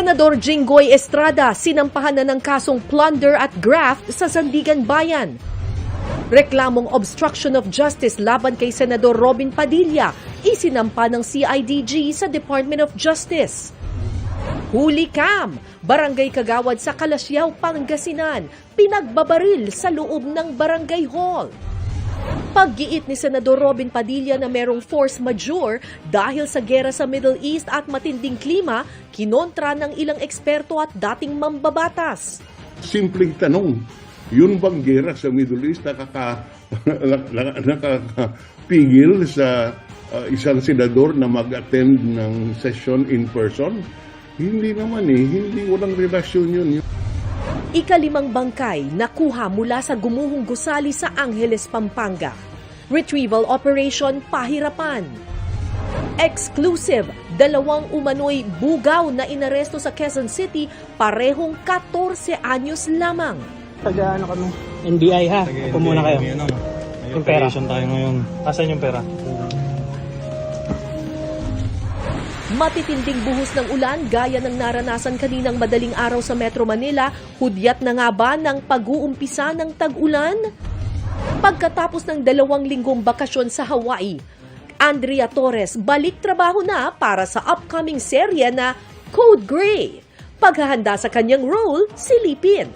Senador Jinggoy Estrada sinampahan na ng kasong plunder at graft sa Sandigan Bayan. Reklamong obstruction of justice laban kay Senador Robin Padilla isinampa ng CIDG sa Department of Justice. Huli Cam, Barangay Kagawad sa Kalasyaw, Pangasinan, pinagbabaril sa loob ng barangay hall. Paggiit ni Senador Robin Padilla na merong force majeure dahil sa gera sa Middle East at matinding klima, kinontra ng ilang eksperto at dating mambabatas. Simpleng tanong, yun bang gera sa Middle East nakakapigil sa isang senador na mag-attend ng session in person? Hindi naman hindi walang relasyon yun. Ika-5 bangkay nakuha mula sa gumuhong gusali sa Angeles, Pampanga. Retrieval Operation Pahirapan. Exclusive, 2 umano'y bugaw na inaresto sa Quezon City, parehong 14 anyos lamang. Taga kami? NBI ha? Upo muna kayo. May Yung pera. operation tayo ngayon. Asan yung pera? Matitinding buhos ng ulan gaya ng naranasan kaninang madaling araw sa Metro Manila, hudyat na nga ba ng pag-uumpisa ng tag-ulan? Pagkatapos ng 2 linggong bakasyon sa Hawaii, Andrea Torres balik trabaho na para sa upcoming serye na Code Gray. Paghahanda sa kanyang role, silipin.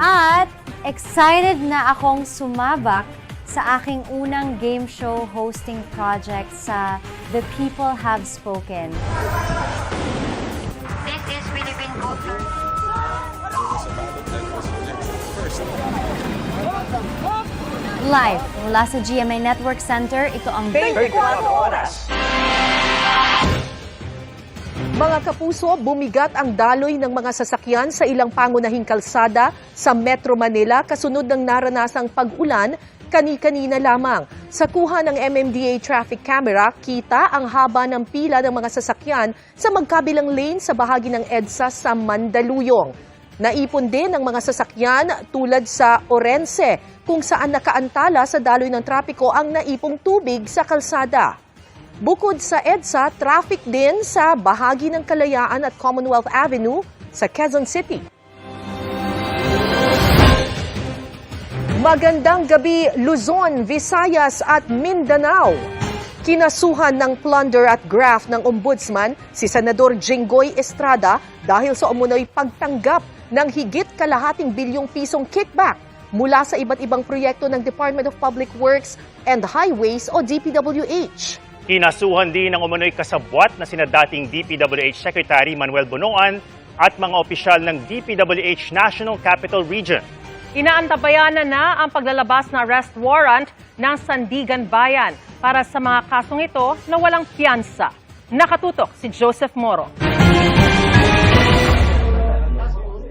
At excited na akong sumabak sa aking unang game show hosting project sa The People Have Spoken. This is Philippine culture. Live mula sa GMA Network Center, ito ang 24 Oras. Mga kapuso, bumigat ang daloy ng mga sasakyan sa ilang pangunahing kalsada sa Metro Manila kasunod ng naranasang pag-ulan kani-kanina lamang. Sa kuha ng MMDA traffic camera, kita ang haba ng pila ng mga sasakyan sa magkabilang lane sa bahagi ng EDSA sa Mandaluyong. Naipon din ang mga sasakyan tulad sa Orense, kung saan nakaantala sa daloy ng trapiko ang naipong tubig sa kalsada. Bukod sa EDSA, traffic din sa bahagi ng Kalayaan at Commonwealth Avenue sa Quezon City. Magandang gabi, Luzon, Visayas at Mindanao. Kinasuhan ng plunder at graft ng Ombudsman si Senador Jinggoy Estrada dahil sa umunoy pagtanggap ng higit kalahating bilyong pisong kickback mula sa iba't ibang proyekto ng Department of Public Works and Highways o DPWH. Kinasuhan din ng umunoy kasabwat na sina dating DPWH Secretary Manuel Bonoan at mga opisyal ng DPWH National Capital Region. Inaantabayanan na ang paglalabas na arrest warrant ng Sandigan Bayan para sa mga kasong ito na walang piyansa. Nakatutok si Joseph Moro.